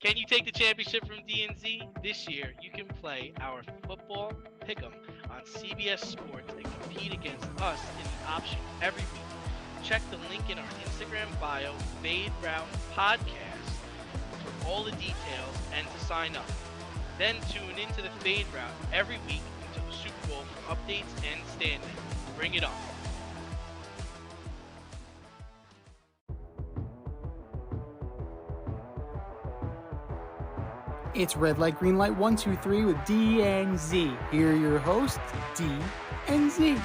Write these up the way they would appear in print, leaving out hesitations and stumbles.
Can you take the championship from DNZ? This year, you can play our football pick'em on CBS Sports and compete against us in an option every week. Check the link in our Instagram bio, Fade Route Podcast, for all the details and to sign up. Then tune into the Fade Route every week until the Super Bowl for updates and standings. Bring it on. It's Red Light, Green Light 1, 2, 3 with D and Z. Here are your hosts, D and Z.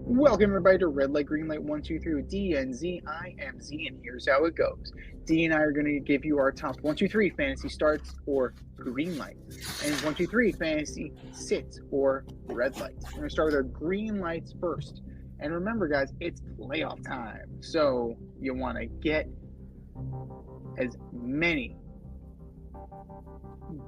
Welcome everybody to Red Light, Green Light 1, 2, 3 with D and Z. I am Z, and here's how it goes. D and I are going to give you our top 1, 2, 3 fantasy starts or green light, and 1, 2, 3 fantasy sits or red lights. We're going to start with our green lights first. And remember, guys, it's playoff time, so you want to get as many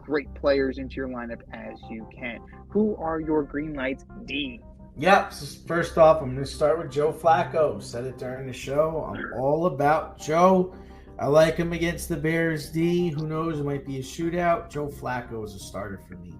great players into your lineup as you can. Who are your green lights, D? Yep. So first off, I'm going to start with Joe Flacco. Said it during the show. I'm all about Joe. I like him against the Bears D. Who knows? It might be a shootout. Joe Flacco is a starter for me.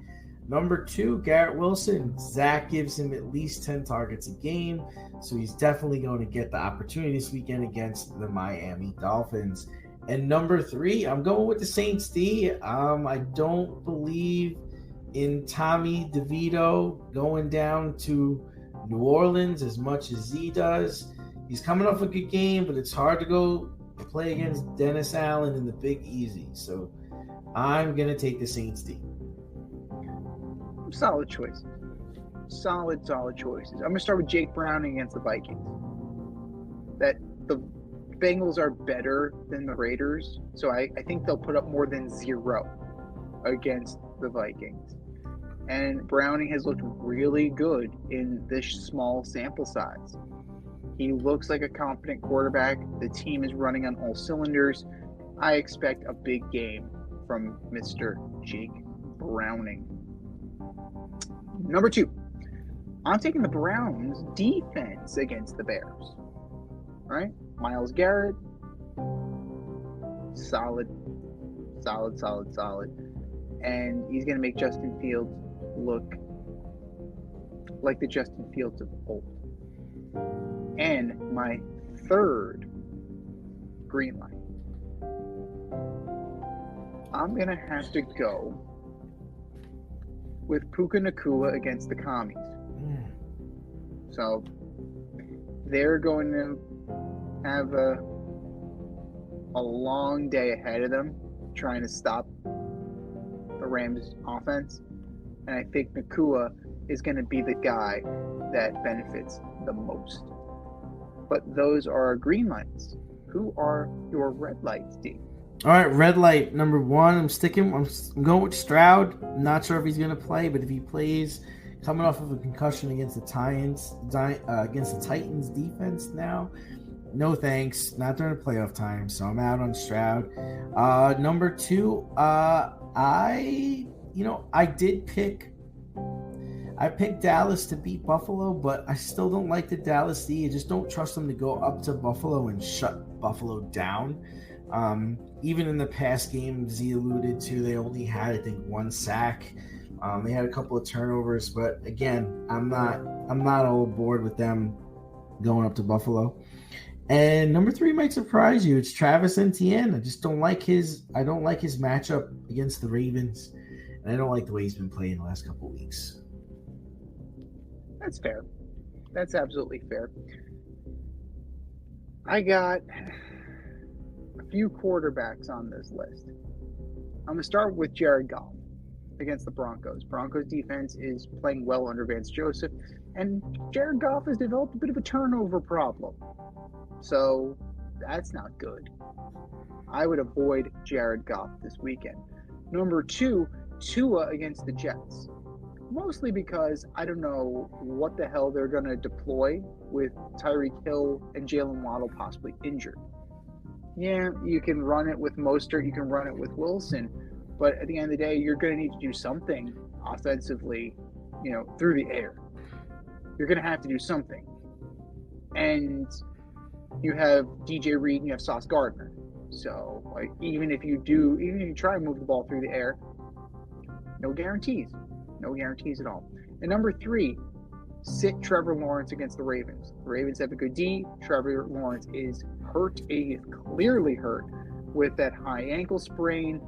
Number 2, Garrett Wilson. Zach gives him at least 10 targets a game, so he's definitely going to get the opportunity this weekend against the Miami Dolphins. And number 3, I'm going with the Saints D. I don't believe in Tommy DeVito going down to New Orleans as much as Z does. He's coming off a good game, but it's hard to go play against Dennis Allen in the Big Easy. So I'm going to take the Saints D. Solid choices. Solid choices. I'm going to start with Jake Browning against the Vikings. That the Bengals are better than the Raiders, so I think they'll put up more than 0 against the Vikings. And Browning has looked really good in this small sample size. He looks like a confident quarterback. The team is running on all cylinders. I expect a big game from Mr. Jake Browning. Number 2, I'm taking the Browns defense against the Bears. All right? Myles Garrett, solid. And he's going to make Justin Fields look like the Justin Fields of old. And my 3rd green light, I'm going to have to go with Puka Nacua against the Commies. So they're going to have a long day ahead of them trying to stop the Rams offense. And I think Nacua is going to be the guy that benefits the most. But those are our green lights. Who are your red lights, D? All right, red light number 1. I'm going with Stroud. I'm not sure if he's going to play, but if he plays, coming off of a concussion against the Titans defense now, no thanks. Not during playoff time, so I'm out on Stroud. Number 2, I picked Dallas to beat Buffalo, but I still don't like the Dallas D. I just don't trust them to go up to Buffalo and shut Buffalo down. Even in the past game, Z alluded to, they only had, I think, 1 sack. They had a couple of turnovers, but again, I'm not all aboard with them going up to Buffalo. And number 3 might surprise you. It's Travis Etienne. I just don't like his matchup against the Ravens, and I don't like the way he's been playing the last couple of weeks. That's fair. That's absolutely fair. I got a few quarterbacks on this list. I'm going to start with Jared Goff against the Broncos. Broncos defense is playing well under Vance Joseph, and Jared Goff has developed a bit of a turnover problem. So that's not good. I would avoid Jared Goff this weekend. Number 2, Tua against the Jets. Mostly because I don't know what the hell they're going to deploy with Tyreek Hill and Jalen Waddle possibly injured. Yeah, you can run it with Mostert, you can run it with Wilson, but at the end of the day, you're going to need to do something offensively, through the air. you're going to have to do something. And you have DJ Reed and you have Sauce Gardner. So, like, even if you try and move the ball through the air, no guarantees at all. And number 3, sit Trevor Lawrence against the Ravens. The Ravens have a good D. Trevor Lawrence is hurt. He is clearly hurt with that high ankle sprain.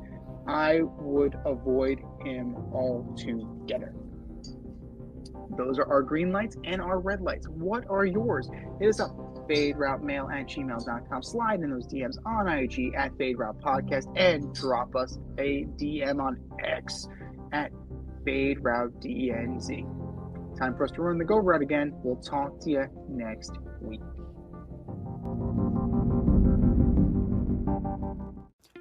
I would avoid him altogether. Those are our green lights and our red lights. What are yours? Hit us up, faderoutemail@gmail.com. Slide in those DMs on IG at FadeRoutePodcast and drop us a DM on X at FadeRouteDNZ. Time for us to run the go route again. We'll talk to you next week.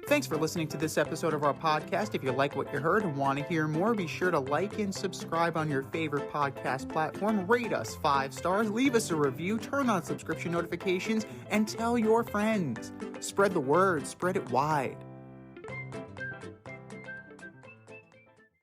Thanks for listening to this episode of our podcast. If you like what you heard and want to hear more, be sure to like and subscribe on your favorite podcast platform. Rate us 5 stars, leave us a review, turn on subscription notifications, and tell your friends. Spread the word, spread it wide.